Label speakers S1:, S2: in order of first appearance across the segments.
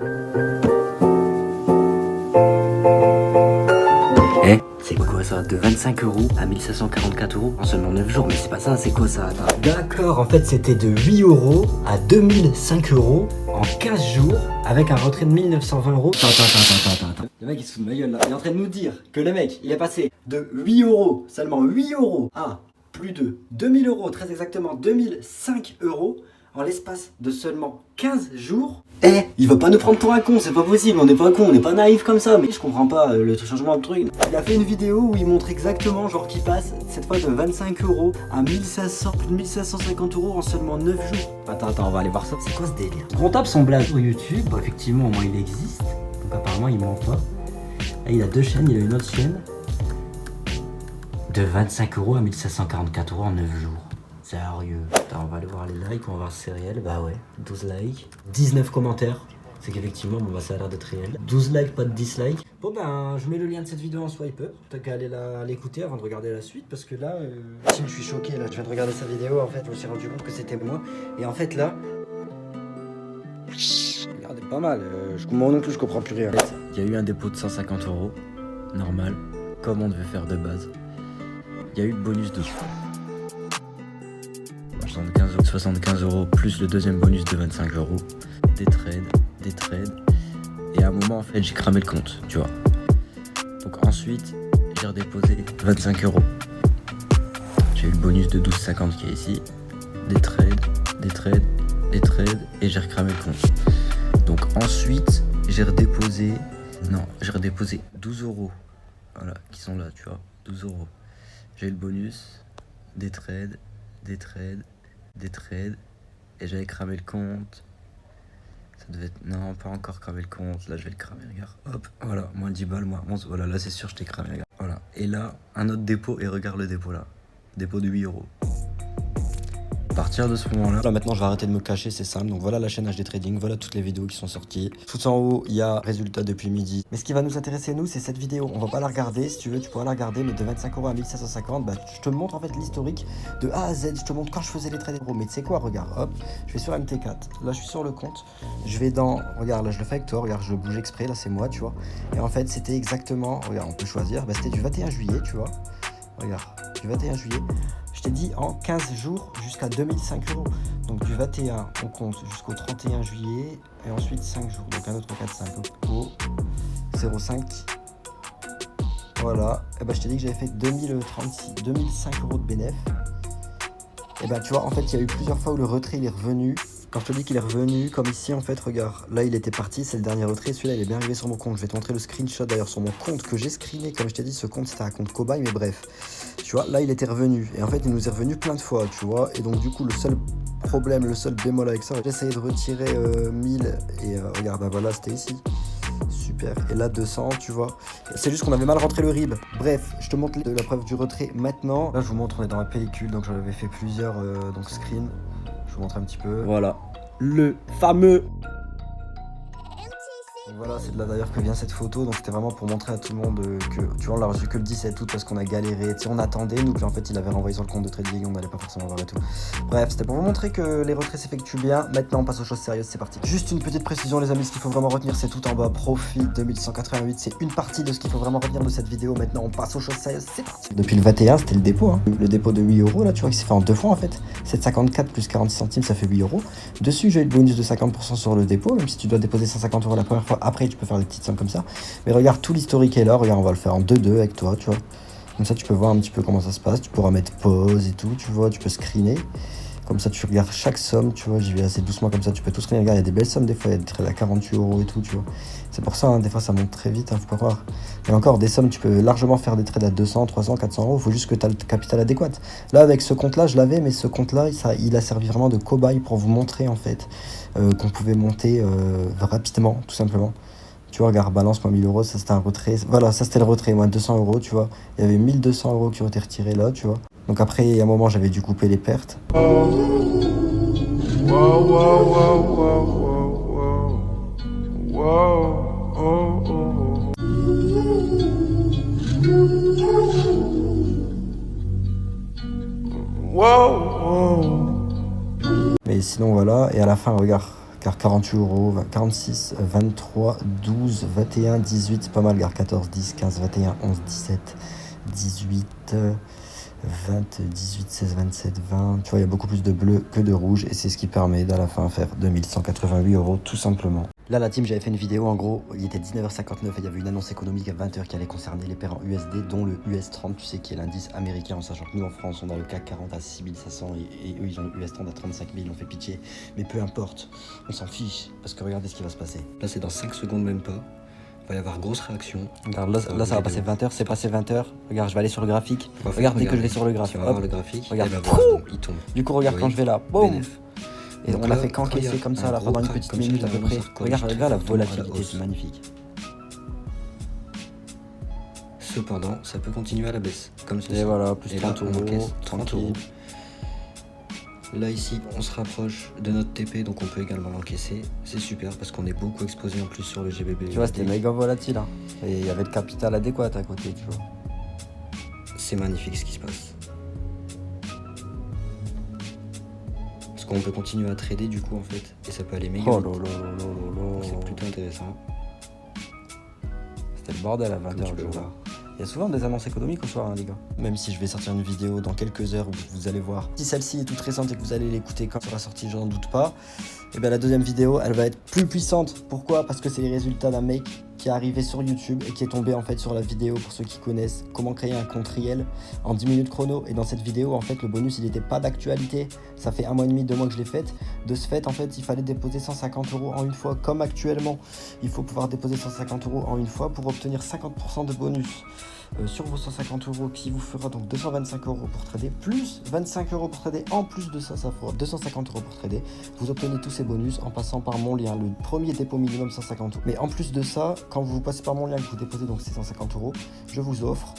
S1: Eh, c'est quoi ça? De 25 € à 1544 € en seulement 9 jours? Mais c'est pas ça, c'est quoi ça? D'accord, en fait c'était de 8 € à 2005 € en 15 jours avec un retrait de 1920 €. Attends. Le mec il se fout de ma gueule là. Il est en train de nous dire que le mec il est passé de 8 €, seulement 8 € à plus de 2000 €, très exactement 2005 € en l'espace de seulement 15 jours. Eh, il va pas nous prendre pour un con, c'est pas possible, on n'est pas con, on n'est pas naïf comme ça. Mais je comprends pas le changement de truc. Il a fait une vidéo où il montre exactement, genre qu'il passe cette fois de 25 € à 1500, plus de 1550 € en seulement 9 jours. Attends, on va aller voir ça. C'est quoi ce délire? Comptable son blague sur YouTube, bah, effectivement au moins il existe, donc apparemment il ment pas. Là il a deux chaînes, il a une autre chaîne. De 25 € à 1544 € en 9 jours. Sérieux. Attends, on va aller voir les likes, on va voir si c'est réel. Bah ouais, 12 likes, 19 commentaires. C'est qu'effectivement, bon bah ça a l'air d'être réel. 12 likes, pas de dislike. Bon ben, je mets le lien de cette vidéo en swipe up. T'as qu'à aller l'écouter avant de regarder la suite. Parce que là, je suis choqué là. Je viens de regarder sa vidéo, en fait, je me suis rendu compte que c'était moi. Et en fait là, regardez pas mal. Moi non plus, je comprends plus rien. En fait, il y a eu un dépôt de 150 €. Normal, comme on devait faire de base. Il y a eu le bonus de 75 € plus le deuxième bonus de 25 €. Des trades. Et à un moment, en fait, j'ai cramé le compte, tu vois. Donc ensuite, j'ai redéposé 25 €. J'ai eu le bonus de 12,50 qui est ici. Des trades. Et j'ai recramé le compte. Donc ensuite, j'ai redéposé 12 €. Voilà, qui sont là, tu vois. 12 €. J'ai eu le bonus, des trades, et j'avais cramé le compte. Ça devait être... Non, pas encore cramé le compte, là je vais le cramer, regarde. Hop, voilà, moins 10 balles, moins 11, voilà, là c'est sûr je t'ai cramé, regarde. Voilà, et là, un autre dépôt, et regarde le dépôt là. Dépôt de 8 €. À partir de ce moment-là, maintenant je vais arrêter de me cacher, c'est simple. Donc voilà la chaîne HD Trading, voilà toutes les vidéos qui sont sorties. Tout en haut, il y a résultats depuis midi. Mais ce qui va nous intéresser nous, c'est cette vidéo. On va pas la regarder, si tu veux, tu pourras la regarder, mais de 25 € à 1550, bah je te montre en fait l'historique de A à Z. Je te montre quand je faisais les trades gros. Mais tu sais quoi, regarde, hop, je vais sur MT4. Là je suis sur le compte. Je vais dans, regarde, là je le fais avec toi, regarde, je le bouge exprès, là c'est moi, tu vois. Et en fait, c'était exactement, regarde, on peut choisir, bah c'était du 21 juillet, tu vois. Regarde, du 21 juillet. Je t'ai dit en 15 jours jusqu'à 2005 €. Donc du 21, on compte jusqu'au 31 juillet et ensuite 5 jours. Donc un autre 4, 5 au 0,5. Voilà. Et bah je t'ai dit que j'avais fait 2005 € de bénéf. Et bah tu vois, en fait, il y a eu plusieurs fois où le retrait il est revenu. Quand je te dis qu'il est revenu, comme ici en fait, regarde, là il était parti, c'est le dernier retrait, celui-là il est bien arrivé sur mon compte. Je vais te montrer le screenshot d'ailleurs sur mon compte que j'ai screené, comme je t'ai dit, ce compte c'était un compte cobaye, mais bref. Tu vois, là il était revenu, et en fait il nous est revenu plein de fois, tu vois, et donc du coup le seul problème, le seul bémol avec ça, j'ai essayé de retirer 1000, et regarde, bah voilà, c'était ici. Super, et là 200, tu vois, c'est juste qu'on avait mal rentré le RIB. Bref, je te montre la preuve du retrait maintenant. Là je vous montre, on est dans la pellicule, donc j'en avais fait plusieurs donc screens. Je vous montre un petit peu. Voilà, le fameux. Voilà, c'est de là d'ailleurs que vient cette photo, donc c'était vraiment pour montrer à tout le monde que, tu vois, on l'a reçu que le 17 août parce qu'on a galéré, tu sais, on attendait, nous, puis en fait, il avait renvoyé sur le compte de trading, on n'allait pas forcément voir et tout. Bref, c'était pour vous montrer que les retraits s'effectuent bien. Maintenant, on passe aux choses sérieuses, c'est parti. Juste une petite précision, les amis, ce qu'il faut vraiment retenir, c'est tout en bas, profit 2188, c'est une partie de ce qu'il faut vraiment retenir de cette vidéo. Maintenant, on passe aux choses sérieuses, c'est parti. Depuis le 21, c'était le dépôt, hein. Le dépôt de 8 €, là, tu vois, qui s'est fait en deux fois, en fait. 7,54 plus 46 centimes, ça fait 8 €. Dessus, j'ai eu le bonus de 50% sur le dépôt, même si tu dois déposer 150 € la première fois. Après, tu peux faire des petites sommes comme ça. Mais regarde, tout l'historique est là. Regarde, on va le faire en 2-2 avec toi, tu vois. Comme ça, tu peux voir un petit peu comment ça se passe. Tu pourras mettre pause et tout, tu vois. Tu peux screener. Comme ça, tu regardes chaque somme, tu vois. J'y vais assez doucement comme ça. Tu peux tout screener. Regarde, il y a des belles sommes des fois. Il y a des trades à 48 € et tout, tu vois. C'est pour ça, hein, des fois, ça monte très vite, hein, faut pas croire. Et encore, des sommes, tu peux largement faire des trades à 200, 300, 400 €. Il faut juste que tu as le capital adéquat. Là, avec ce compte-là, je l'avais, mais ce compte-là, il a servi vraiment de cobaye pour vous montrer, en fait, qu'on pouvait monter rapidement, tout simplement. Tu vois, regarde, balance, moi 1000 €, ça c'était un retrait. Voilà, ça c'était le retrait, moi 200 €, tu vois. Il y avait 1200 € qui ont été retirés là, tu vois. Donc après, à un moment, j'avais dû couper les pertes. Mais sinon, voilà. Et à la fin, regarde. Car 48 euros, 46, 23, 12, 21, 18, c'est pas mal, gare 14, 10, 15, 21, 11, 17, 18, 20, 18, 16, 27, 20. Tu vois, il y a beaucoup plus de bleu que de rouge et c'est ce qui permet d'à la fin faire 2188 euros tout simplement. Là, la team, j'avais fait une vidéo, en gros, il était 19h59 et il y avait une annonce économique à 20h qui allait concerner les paires en USD, dont le US30, tu sais, qui est l'indice américain, en sachant que nous, en France, on a le CAC 40 à 6500 et eux, ils ont le US30 à 35 000, on fait pitié. Mais peu importe, on s'en fiche, parce que regardez ce qui va se passer. Là, c'est dans 5 secondes, même pas. Il va y avoir grosse réaction. Regarde, là ça va passer 20h, c'est passé 20h. Regarde, je vais aller sur le graphique. Regarde, dès que je vais sur le graphique,
S2: hop, le graphique,
S1: regarde,
S2: il tombe.
S1: Du coup, regarde, quand je vais là, boum. Et donc on l'a fait qu'encaisser comme ça là, pendant une petite minute à peu près. Regarde la volatilité, c'est magnifique.
S2: Cependant, ça peut continuer à la baisse, comme ceci.
S1: Et voilà, plus 30 euros,
S2: 30 euros. Là ici, on se rapproche de notre TP, donc on peut également l'encaisser. C'est super parce qu'on est beaucoup exposé en plus sur le GBP.
S1: Tu vois, c'était méga volatile. Hein. Et il y avait le capital adéquat à côté, tu vois.
S2: C'est magnifique ce qui se passe. On peut continuer à trader du coup en fait et ça peut aller méga vite. C'est plutôt intéressant.
S1: C'était le bordel à 20h le jour. Il y a souvent des annonces économiques au soir, hein, les gars. Même si je vais sortir une vidéo dans quelques heures où vous allez voir. Si celle-ci est toute récente et que vous allez l'écouter quand elle sera sortie, je n'en doute pas. Et bien la deuxième vidéo, elle va être plus puissante. Pourquoi? Parce que c'est les résultats d'un mec qui est arrivé sur YouTube et qui est tombé en fait sur la vidéo, pour ceux qui connaissent, comment créer un compte réel en 10 minutes chrono. Et dans cette vidéo, en fait, le bonus, il n'était pas d'actualité. Ça fait 1 mois et demi, 2 mois que je l'ai faite. De ce fait, en fait, il fallait déposer 150 euros en une fois, comme actuellement. Il faut pouvoir déposer 150 euros en une fois pour obtenir 50% de bonus sur vos 150 euros, qui vous fera donc 225 euros pour trader, plus 25 euros pour trader. En plus de ça, ça fera 250 euros pour trader. Vous obtenez tous ces bonus en passant par mon lien. Le premier dépôt minimum 150 euros. Mais en plus de ça, quand vous passez par mon lien, que vous déposez donc ces 150 euros, je vous offre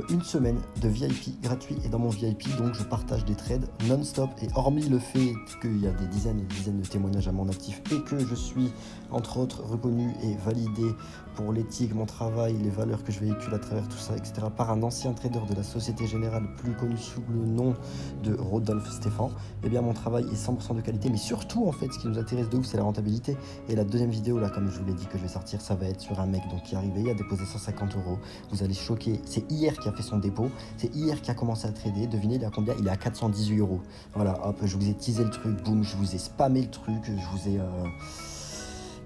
S1: une semaine de VIP gratuit. Et dans mon VIP, donc, je partage des trades non-stop. Et hormis le fait qu'il y a des dizaines et des dizaines de témoignages à mon actif et que je suis, entre autres, reconnu et validé pour l'éthique, mon travail, les valeurs que je véhicule à travers tout ça, etc., par un ancien trader de la Société Générale, plus connu sous le nom de Rodolphe Stéphane, eh bien mon travail est 100% de qualité. Mais surtout, en fait, ce qui nous intéresse de ouf, c'est la rentabilité. Et la deuxième vidéo, là, comme je vous l'ai dit que je vais sortir, ça va être sur un mec donc, qui est arrivé, il a déposé 150 euros. Vous allez choquer. C'est hier qui a fait son dépôt. C'est hier qui a commencé à trader. Devinez, il est à combien? Il est à 418 euros. Voilà, hop, je vous ai teasé le truc, boum, je vous ai spammé le truc, je vous ai...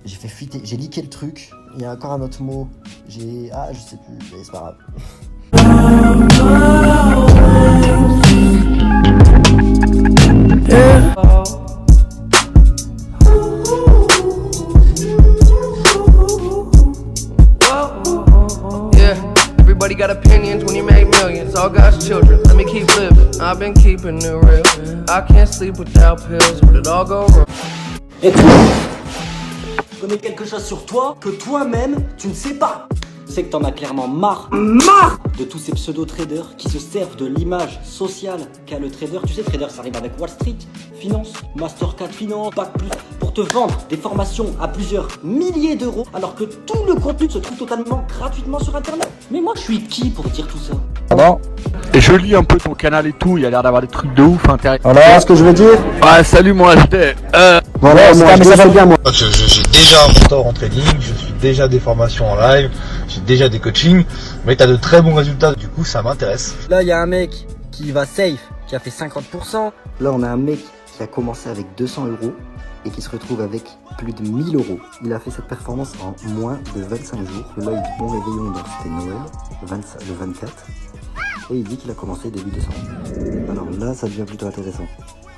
S1: j'ai fait fuiter, j'ai leaké le truc. Il y a encore un autre mot. Ah, je sais plus, mais c'est pas grave.
S3: Everybody got opinions when you make millions. All God's children, let me keep living. I've been keeping it real. I can't sleep without pills. Would it all go wrong?
S1: Et toi, je connais quelque chose sur toi que toi-même, tu ne sais pas. Je sais que t'en as clairement marre de tous ces pseudo-traders qui se servent de l'image sociale qu'a le trader. Tu sais, trader, ça arrive avec Wall Street, finance, Mastercard Finance, Bac Plus, pour te vendre des formations à plusieurs milliers d'euros, alors que tout le contenu se trouve totalement gratuitement sur Internet. Mais moi, je suis qui pour dire tout ça?
S4: Bon. Et je lis un peu ton canal et tout, il y a l'air d'avoir des trucs de ouf intéressants.
S1: Voilà ce que je veux dire.
S4: Ouais, salut moi, j'étais...
S1: Voilà, moi, mais ça va bien, moi.
S5: J'ai déjà un mentor en trading, je suis déjà des formations en live, j'ai déjà des coachings, mais tu as de très bons résultats, du coup ça m'intéresse.
S1: Là, il y a un mec qui va safe, qui a fait 50%. Là, on a un mec qui a commencé avec 200 euros et qui se retrouve avec plus de 1000 euros. Il a fait cette performance en moins de 25 jours. Là, il bon réveillon, donc c'était Noël, le 24. Et il dit qu'il a commencé début décembre. Alors là, ça devient plutôt intéressant.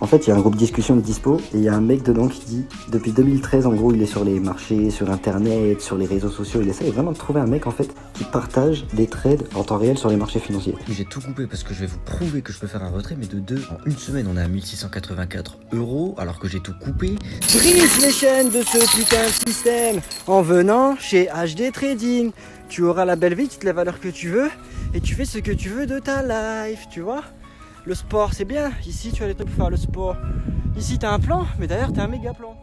S1: En fait, il y a un groupe discussion de dispo et il y a un mec dedans qui dit, depuis 2013, en gros, il est sur les marchés, sur Internet, sur les réseaux sociaux. Il essaie vraiment de trouver un mec, en fait, qui partage des trades en temps réel sur les marchés financiers.
S2: J'ai tout coupé parce que je vais vous prouver que je peux faire un retrait, mais de 2 en une semaine. On est à 1684 euros alors que j'ai tout coupé.
S1: Brise les chaînes de ce putain de système en venant chez HD Trading. Tu auras la belle vie, toutes les valeurs que tu veux et tu fais ce que tu veux de ta life, tu vois. Le sport, c'est bien. Ici, tu as les trucs pour faire le sport. Ici, tu as un plan, mais d'ailleurs, tu as un méga plan.